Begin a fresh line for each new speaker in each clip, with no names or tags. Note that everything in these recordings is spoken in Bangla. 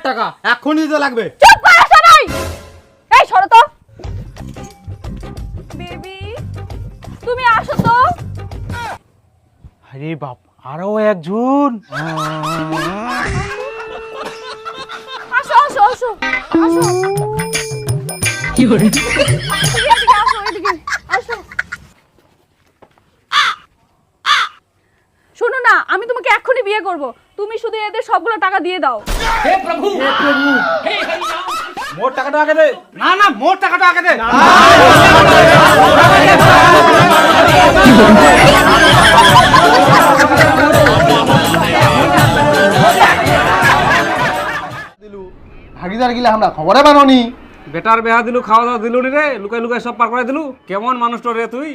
টাকা এক্ষুনি দিতে লাগবে।
চুপ করো সবাই, এই সরো তো। বেবি তুমি আসো তো।
আরে বাপ, আরো একজন।
আসো আসো আসো আসো। কি করে? আসো এদিকে আসো। শোনো না, আমি তোমাকে এক্ষুনি বিয়ে করব, তুমি শুধু এদের সবগুলো টাকা দিয়ে দাও।
হে প্রভু, হে প্রভু, হে হরি রাম। মোর টাকাটা আগে দে। না না, মোর টাকাটা আগে দে।
ভাগিদার গিলা আমরা খবরে বাননি।
বেটার বেহা দিলু, খাওয়া দাওয়া দিলু রে, লুকাই লুকাই সব পার করে দিলু। কেমন মানুষটা রে তুই?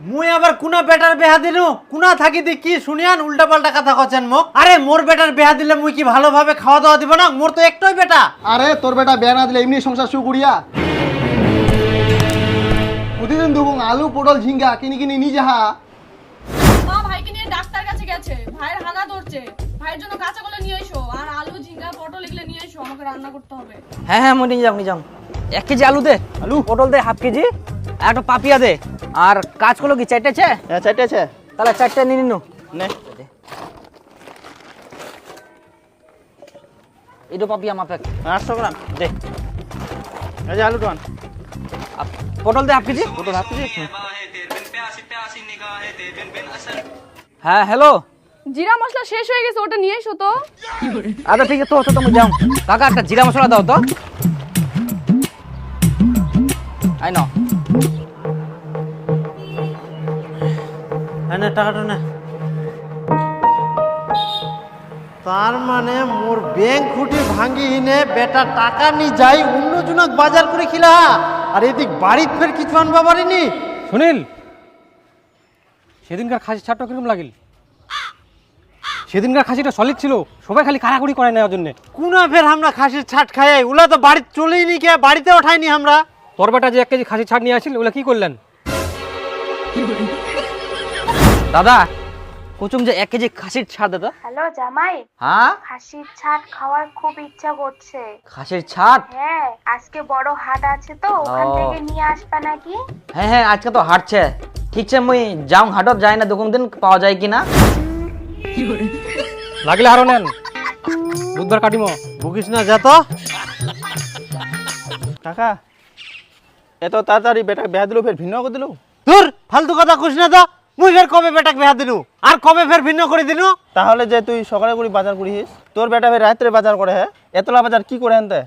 মুই আবার কুনা বেটার বেহা দিলু, কুনা থাকি দি কি শুনিয়ান উল্টা পাল্টা কথা কছেন মোক। আরে মোর বেটার বেহা দিলে মুই কি ভালোভাবে খাওয়া দাওয়া দিব না? মোর তো একটাই বেটা।
আরে তোর বেটা বিয়া না দিলে এমনি সংসার শুরু করিয়া প্রতিদিন দুগুং আলু পটল ঝিঙ্গা কিনি কিনি নিজে হা।
মা ভাইকে নিয়ে ডাক্তার কাছে গেছে, ভাইয়ের হাগা ধরছে, ভাইয়ের জন্য কাঁচাকলা নিয়ে এসো, আর আলু ঝিঙ্গা পটল এগুলো নিয়ে এসো, আমাকে রান্না করতে হবে।
হ্যাঁ হ্যাঁ, নিয়ে যাও নিয়ে যাও। 1 কেজি আলু দে, আলু পটল দে 1/2 কেজি, আর একটা পাপিয়া দে। আর কাজ করলো কি 4টে আছে?
হ্যাঁ 4টে আছে।
তাহলে 4টে নিয়ে নিন নে। এটা পাপিয়া মাপে
800 গ্রাম
দে।
এই যে আলু টান,
পটল দে 1/2 কেজি।
পটল 1/2 কেজি।
হ্যাঁ হ্যালো,
জিরা মশলা শেষ হয়ে গেছে, ওটা নিয়ে এসো তো।
আচ্ছা ঠিক আছে, তো তুমি যাও। কাকা একটা জিরা মশলা দাও তো। আই নাও।
হ্যাঁ টাকাটা না। তার মানে মোর ব্যাংক খুঁটি ভাঙ্গি হিনে বেটা টাকা নি যাই অন্য জনক বাজার করে খিলা, আর এদিক বাড়িতে ফের কিছু আনবা পারিনি।
সুনীল, সেদিনকার খাসি ছাড়টা কিরকম লাগিল? সেদিনকার খাসিটা সলিড ছিল, সবাই খালি কারাকুরি করে নেওয়ার জন্য।
কুনা ফের আমরা খাসির ছাট খাই, ওলা তো বাড়িতে চলেই নি, কে বাড়িতে ওঠাইনি আমরা।
তোর বেটা যে 1 কেজি খাসি ছাড় নিয়ে আসিল, ওগুলা কি করলেন?
দাদা কুচুম যে 1 কেজি খাসির ছাড় দাদা।
হ্যালো জামাই,
হ্যাঁ
খাসির ছাট খাওয়ার খুব ইচ্ছা করছে।
খাসির ছাড়?
হ্যাঁ, আজকে বড় হাট আছে তো, ওখান
ও।
থেকে নিয়ে আসবা নাকি?
হ্যাঁ হ্যাঁ, আজকে তো হাটছে। ঠিক আছে, মুই যাও হাটত যাই না, দোকান দিন পাওয়া যায় কিনা।
লাগলে আরো নেন, বুধবার কাটিমো।
ভুগিস না যা তো।
কাকা এত তাড়াতাড়ি বেটা বিয়া দিলু ফের ভিন্ন করে দিলু।
ধুর ফালতু কথা কইস না তো। মুই ফের কবে বেটাকে বেহা দিনু, আর কবে ফের ভিন্ন করে দিনু?
তাহলে যে তুই সকালে করে বাজার করিস, তোর বেটা ফের রাত্রে বাজার করে। হ্যাঁ এতলা বাজার কি করে আনতে?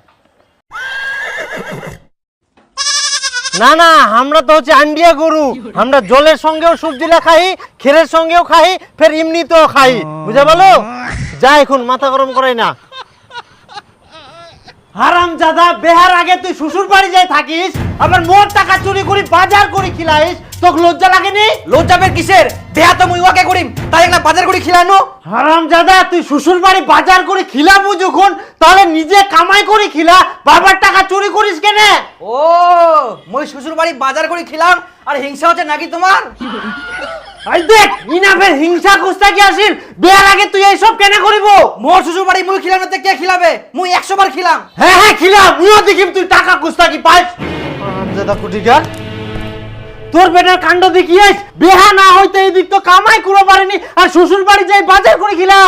না না, আমরা তো হচ্ছে আন্ডিয়া গরু, আমরা জলের সঙ্গেও সবজিলা খাই, খেরের সঙ্গেও খাই, ফের এমনিতেও খাই, বুঝা বলো? যা এখন মাথা গরম করাই না। হারাম জাদা, বেহার আগে তুই শ্বশুর বাড়ি যাই থাকিস, আবার মোর টাকা চুরি করি বাজার করি খিলাইস, তোকে লজ্জা লাগেনি?
লজ্জা পের কিসের? দেহা তো মুই ওয়াকে করিম, তাই একটা বাজার করে খিলানো।
হারাম জাদা, তুই শ্বশুর বাড়ি বাজার করে খিলাবো যখন, তাহলে নিজে কামাই করে খিলা, বাবার টাকা চুরি করিস কেনে?
ও মুই শ্বশুর বাড়ি বাজার করে খিলাম, আর হিংসা হচ্ছে নাকি তোমার?
আই দেখ ইনাফের হিংসা কুস্তা কি আসিল, বিয়ার আগে তুই এইসব কেন করিব?
মোর শ্বশুর বাড়ি মুই খিলাম না তে কে খিলাবে? মুই 100 বার খিলাম।
হ্যাঁ হ্যাঁ খিলা, মুইও দেখিম তুই টাকা কুস্তা কি পাইস। আমজাদা কুটিকার, তোর বেটার কাণ্ড দেখিয়েছ, বিহা না হইতে এদিক তো কামাই করে পারেনি, আর শ্বশুর বাড়ি যাই বাজার করে খিলা।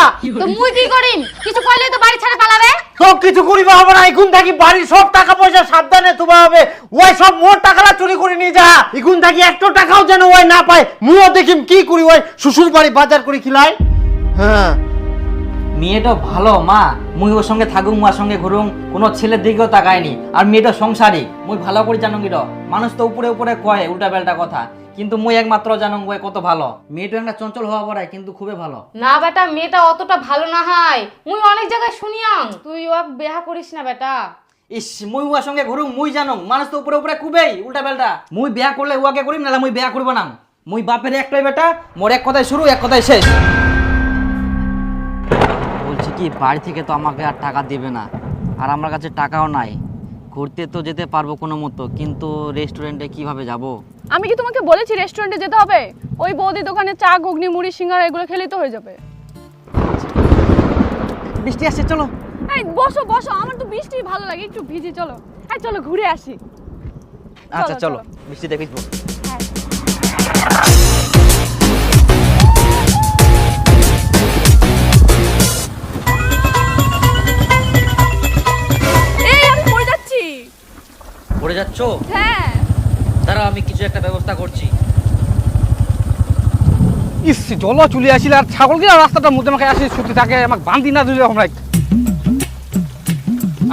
তো মুই কি করিম? কিছু কইলে তো বাড়ি ছেড়ে পালাবে।
তো কিছু করিবা হবে না, এখন থাকি বাড়ির সব টাকা পয়সা সাবধানে তুবা হবে, ওই সব মোর টাকালা চুরি করে নিয়ে যা, এখন থাকি 1 টাকাও যেন ওই না পায়, মুইও দেখিম কি করি ওই শ্বশুর বাড়ি বাজার করে খিলাই। হ্যাঁ
মেয়েটা ভালো মা, মুই ওর সঙ্গে থাকুম, ওর সঙ্গে ঘুরুম, কোনো ছেলের দিকেও তাকায়নি, আর মেয়েটা সংসারী, মুই ভালো করে জানো কি। মানুষ তো উপরে উপরে কয় উল্টা পাল্টা কথা, কিন্তু মুই একমাত্র জানো ওই কত ভালো। মেয়েটা একটা চঞ্চল হওয়া পড়ায়, কিন্তু খুবই ভালো।
না বেটা, মেয়েটা অতটা ভালো না হয়, মুই অনেক জায়গায় শুনিয়াম। তুই ওকে বিয়া করিস না বেটা।
ইস, মুই ওর সঙ্গে ঘুরুম, মুই জানো মানুষ তো উপরে উপরে কুবেই উল্টা পাল্টা। মুই বিয়া করলে ওকে করিম, নাহলে মুই বিয়া করব না। মুই বাপের একটাই বেটা, মোর এক কথায় শুরু এক কথায় শেষ। বলছি কি, বাড়ি থেকে তো আমাকে আর টাকা দিবে না, আর আমার কাছে টাকাও নাই। ঘুরতে তো যেতে পারবো কোনো মতো, কিন্তু রেস্টুরেন্টে কিভাবে যাব?
আমি কি তোমাকে বলেছি রেস্টুরেন্টে যেতে হবে? ওই বৌদি দোকানে চা, ঘুগনি, মুড়ি, সিঙ্গারা এগুলো খেলেই তো হয়ে যাবে।
বৃষ্টি আসছে, চলো।
এই বসো বসো, আমার তো বৃষ্টি ভালো লাগে, একটু ভিজি, চলো। এই চলো ঘুরে আসি।
আচ্ছা
চলো,
চলো, বৃষ্টিতে ভিজবো।
হ্যাঁ। এই আমি পড়ে যাচ্ছি।
পড়ে যাচ্ছ?
হ্যাঁ।
দাঁড়াও, আমি কিছু একটা ব্যবস্থা করছি।
ইস জল চলে আসিল আর ছাগল কি রাস্তাটার মধ্যে আমাকে আসি ছুটি থাকে, আমাকে বান্ধি না দিলে আমরা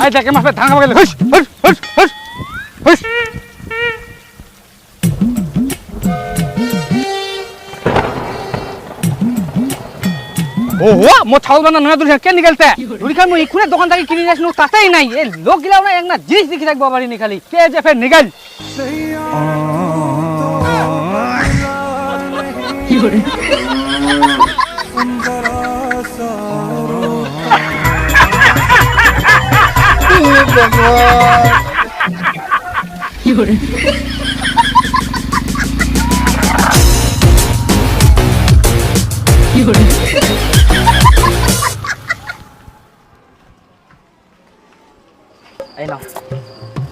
আই দেখে মাসে ধান খাওয়া গেলে হুস হুস হুস হুস হুস। ওহো মো ছাগল বান্ধা নয়া দূর কে নিকালতে দূরি খান ইখুনে দোকান থেকে কিনে আসলো তাতেই নাই, এই লোক গিলা না এক না জিনিস দেখি থাকবো বাড়ি নিকালি কে যে ফের নিকাল। কি করে কি করে কি করে
এই নাও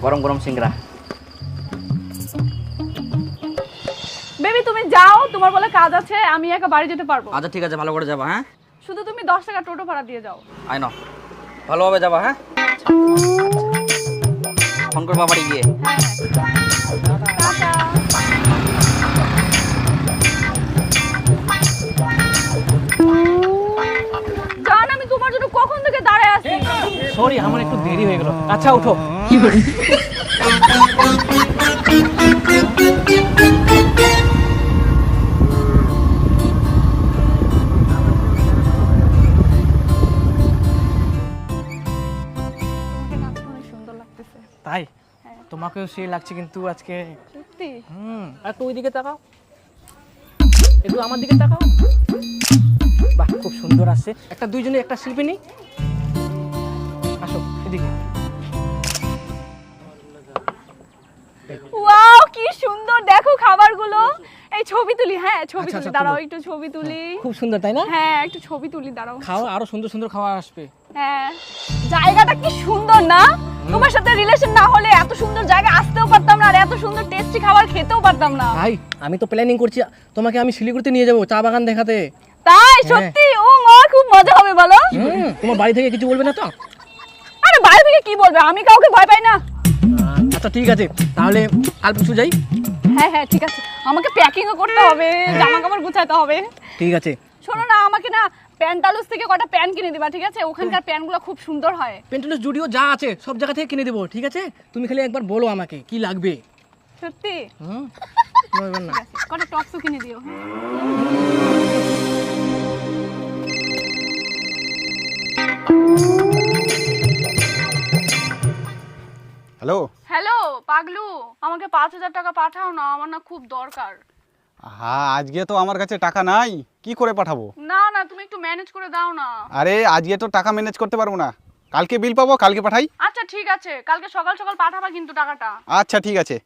গরম গরম সিংড়া।
বেবি তুমি যাও, তোমার বলে কাজ আছে, আমি একা বাড়ি যেতে পারবো।
আচ্ছা ঠিক আছে, ভালো করে যাবা। হ্যাঁ
শুধু তুমি 10 টাকা টোটো ভাড়া দিয়ে যাও।
আই নাও, ভালোভাবে যাবা। হ্যাঁ ফোন করবা বাড়ি গিয়ে।
টাটা। জান আমি তোমার জন্য কখন থেকে দাঁড়ায় আছি।
সরি আমার একটু দেরি হয়ে গেল। আচ্ছা উঠো।
কি করে
অনেক সুন্দর লাগতেছে।
তাই তোমাকেও সেই লাগছে কিন্তু আজকে।
সত্যি?
আর তো ওইদিকে তাকাও, একটু আমার দিকে তাকাও। বাহ খুব সুন্দর আসছে। একটা দুইজনে একটা শিল্পী নেই, আসো এদিকে।
ওয়াও কি সুন্দর, দেখো খাবারগুলো। এই ছবি তুলি। হ্যাঁ ছবি
আচ্ছা,
তুলি,
আচ্ছা,
দাঁড়াও
তুলো।
একটু ছবি তুলি।
খুব সুন্দর তাই না?
হ্যাঁ একটু ছবি তুলি, দাঁড়াও।
খাও, আরো সুন্দর সুন্দর খাওয়া আসবে।
হ্যাঁ জায়গাটা কি সুন্দর না? তোমার সাথে রিলেশন না হলে এত সুন্দর জায়গা আসতেও পারতাম না, আর এত সুন্দর টেস্টি খাবার খেতেও পারতাম না।
ভাই আমি তো প্ল্যানিং করছি তোমাকে আমি শিলিগুড়িতে নিয়ে যাবো চা বাগান দেখাতে।
তাই সত্যি? ও মা খুব মজা হবে বলো।
তোমার বাড়ি থেকে কিছু বলবে না তো?
আরে বাইরে থেকে কি বলবে, আমি কাউকে ভয় পাই না।
আচ্ছা ঠিক আছে, তাহলে কাল পরশু যাই।
হ্যাঁ হ্যাঁ ঠিক আছে, আমাকে প্যাকিংও করতে হবে, জামা কাপড় গুছাতে হবে।
ঠিক আছে।
শোনো না, আমাকে না প্যান্টালুস থেকে কটা প্যান্ট কিনে দিবা, ঠিক আছে? ওখানকার প্যান্টগুলো খুব সুন্দর হয়।
পেন্টুলস জুডিও যা আছে সব জায়গা থেকে কিনে দেবো, ঠিক আছে? তুমি খালি একবার বলো আমাকে কি লাগবে।
সত্যি?
বলবেন না।
ঠিক আছে, কটা টপসও কিনে দিও।
হ্যালো।
হ্যালো পাগলু, আমাকে 5000 টাকা পাঠাও না, আমার না খুব দরকার।
হ্যাঁ আজকে তো আমার কাছে টাকা নাই, কি করে পাঠাবো?
না না তুমি একটু ম্যানেজ করে দাও না।
আরে আজকে তো টাকা ম্যানেজ করতে পারবো না, কালকে বিল পাবো, কালকে পাঠাই।
আচ্ছা ঠিক আছে, কালকে সকাল সকাল পাঠাবা কিন্তু টাকাটা।
আচ্ছা ঠিক আছে।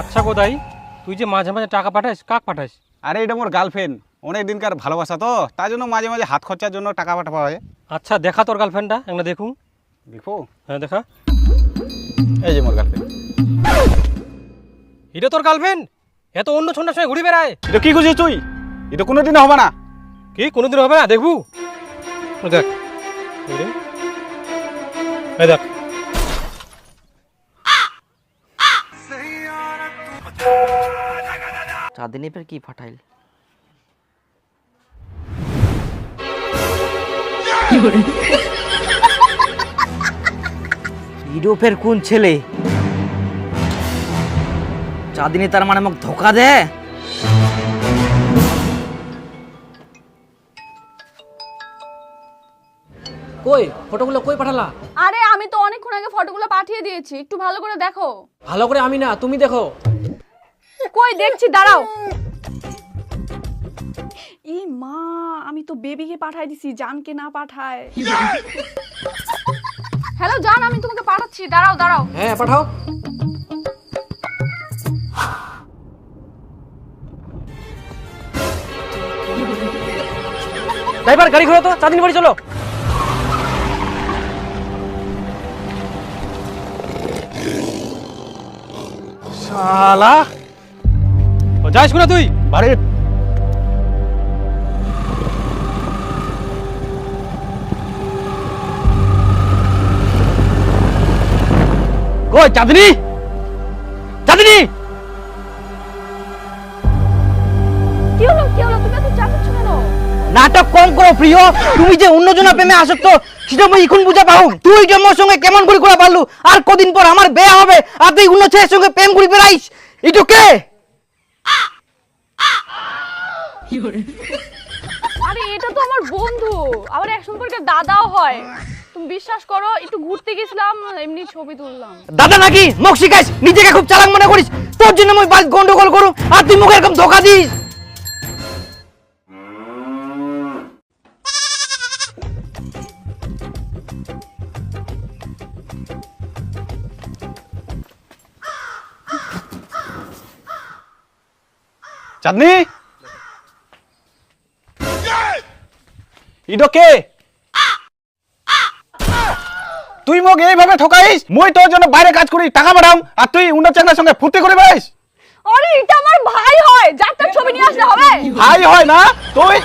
আচ্ছা কোথায় তুই যে মাঝে মাঝে টাকা পাঠাস, কাক পাঠাস?
আরে এটা মোর গার্লফ্রেন্ড, অনেক দিনকার ভালোবাসা তো, তার জন্য মাঝে মাঝে হাত খরচার জন্য টাকা পাঠাবা হয়।
আচ্ছা দেখা তোর গার্লফ্রেন্ডটা একটা দেখুন।
দেখো,
হ্যাঁ দেখা।
এই যে মোর গার্লফ্রেন্ড।
এটা তোর গার্লফ্রেন্ড? এত অন্য ছন্ডার সঙ্গে ঘুরে বেড়ায়?
এটা কি খুঁজিস তুই? এটা কোনোদিন হবে না।
কি কোনোদিন হবে না? দেখবু দেখ, এই দেখ।
চাঁদিনী ফের কি ফাটাইল? ইউরোপের কোন ছেলে? চাঁদিনী তার মানে মোক ধোকা দে।
কই ফটোগুলো কই পাঠালা?
আরে আমি তো অনেকক্ষণ আগে ফটোগুলো পাঠিয়ে দিয়েছি, একটু ভালো করে দেখো।
ভালো করে আমি না, তুমি দেখো।
কই দেখছি, দাঁড়াও। ই মা, আমি তো বেবিকে পাঠাই দিছি, জানকে না পাঠায়। হ্যালো জান, আমি তোমাকে পাঠাচ্ছি, দাঁড়াও দাঁড়াও।
হ্যাঁ পাঠাও। ড্রাইভার গাড়ি ঘোরো তো, চাঁদিনী বাড়ি চলো।
শালা ও যাইস কোনা তুই
বাড়ি
কই চাঁদনি চাঁদনি
কি হলো তুমি এত চাচাচ্ছ কেন?
নাটক কম করো প্রিয়, তুমি যে অন্যজনের প্রেমে আসক্ত সেটা মই এখন বুঝা পাও। তুই যে মোর সঙ্গে কেমন করে করা পারলু, আর কদিন পর আমার বিয়ে হবে আর তুই অন্য ছেলের সঙ্গে প্রেম করি বেড়াইস, এটা কে?
আরে এটা তো আমার বন্ধু, আবার এক সম্পর্কে দাদাও হয়। তুমি বিশ্বাস করো, একটু ঘুরতে গেছিলাম, এমনি ছবি তুললাম।
দাদা নাকি মুখ শিখাইস, নিজেকে খুব চালাক মনে করিস, তোর জন্য মই বাস গন্ডগোল করুম আর তুই মুখে এরকম ধোকা দিস।
চাঁদনি ইডো কে? তুই মোক এইভাবে ঠকাইস? মই তোর জন্য বাইরে কাজ করি, টাকা পাঠাম, আর তুই অন্য চ্যাংড়ার সঙ্গে ফুর্তি করে বেড়াইস?
আরে এটা আমার ভাই হয়, যার তার ছবি নিয়ে আসলে হবে?
ভাই হয় না তুই?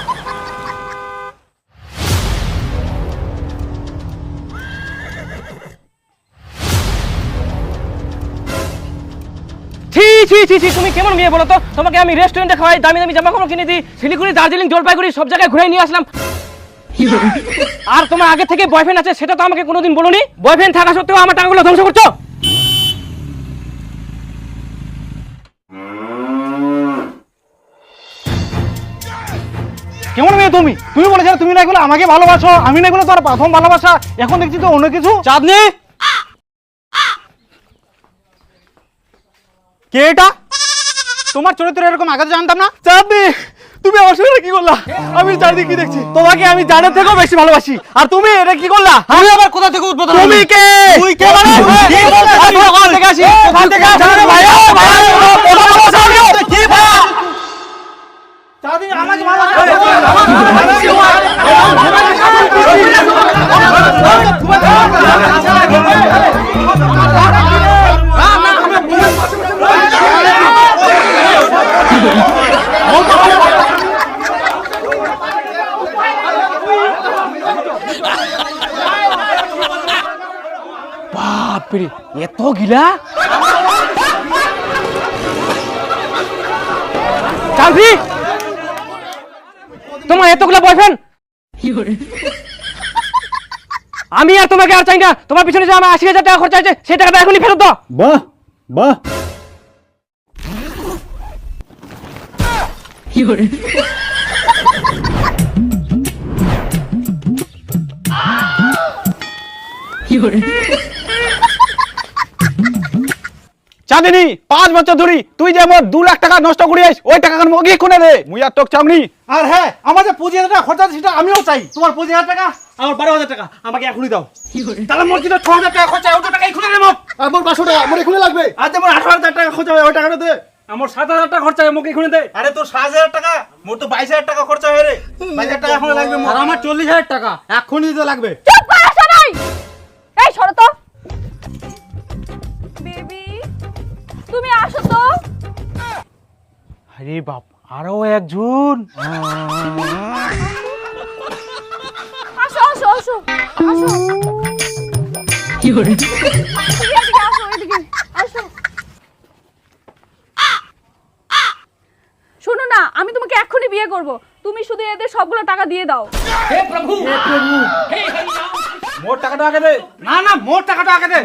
ছি ছি ছি ছি, তুমি কেমন মেয়ে বলো তো? তোমাকে আমি রেস্টুরেন্টে খাওয়াই, দামি দামি জামা কাপড় কিনে দিই, শিলিগুড়ি, দার্জিলিং, জলপাইগুড়ি সব জায়গায় ঘুরে নিয়ে আসলাম। আর তোমার আগে থেকে বয়ফ্রেন্ড আছে সেটা তো আমাকে কোনোদিন বলোনি। বয়ফ্রেন্ড থাকা সত্ত্বেও আমার টাকাগুলো ধ্বংস করছো।
কেমন মেয়ে তুমি? তুমি বলেছিলে তুমি না এগুলো আমাকে ভালোবাসো, আমি না এগুলো তোর প্রথম ভালোবাসা, এখন দেখছি তো অন্য কিছু। চাঁদনি কে এটা? তোমার চরিত্র এরকম আগে জানতাম না। চাঁদনি তুমি আমার সঙ্গে কি করলা? আমি চাঁদনি কি দেখছি, তোমাকে আমি জানের থেকেও বেশি ভালোবাসি, আর তুমি এটা কি করলা? আমি আবার কোথা থেকে উদ্বোধন? তুমি কে? তুই কে মানে? আমি ওখান থেকে আসি, ওখান থেকে আসি। ভাই কি ভাই? চাঁদনি আমাকে
বাপরে এত গিলা! চাঁদনি তোমার এতগুলা বয়ফ্রেন্ড? আমি আর তোমাকে আর চাই না। তোমার পিছনে যে আমার ৮০,০০০ টাকা খরচা আছে সেই টাকাটা এখনই ফেরত দাও।
বাহ বাহ, চাঁদিনী 5 বছর ধরে তুই যে মোর 2 লাখ টাকা নষ্ট করিস, ওই টাকা মগিয়ে কোনে দে মুই আর তোক চামনি। আর হ্যাঁ, আমার যে 25,000 টাকা খরচা সেটা আমিও চাই। তোমার 25,000 টাকা, আমার 12,000 টাকা আমাকে এখনই দাও। তাহলে মোর যেটা 6,000 টাকা খরচা ওই টাকা এখনই দে মোক। আমার 500 টাকা আমার এখনই লাগবে। আর যে মোর 18,000 টাকা খরচা হয় ওই টাকাটা দে। আমার 7,000 টাকা খরচা হয় মোক এখনই দে। আরে তোর 7,000 টাকা, মোর তো 22,000 টাকা খরচা হয় রে। 22,000 টাকা এখনই লাগবে মোর। আর আমার 40,000 টাকা এখনই দিতে লাগবে।
চুপ কর, আসো নাই। এই সরো তো। বেবি তুমি আসো তো।
আরে বাপ, আরো একজন।
আসো আসো আসো আসো। কি করে? এদিকে আসো, এদিকে আসো। শোনো না, আমি তোমাকে এক্ষুনি বিয়ে করব, তুমি শুধু এদের সবগুলো টাকা দিয়ে দাও।
হে প্রভু
মোর টাকাটা আগে দে। না না, মোর টাকাটা আগে দে।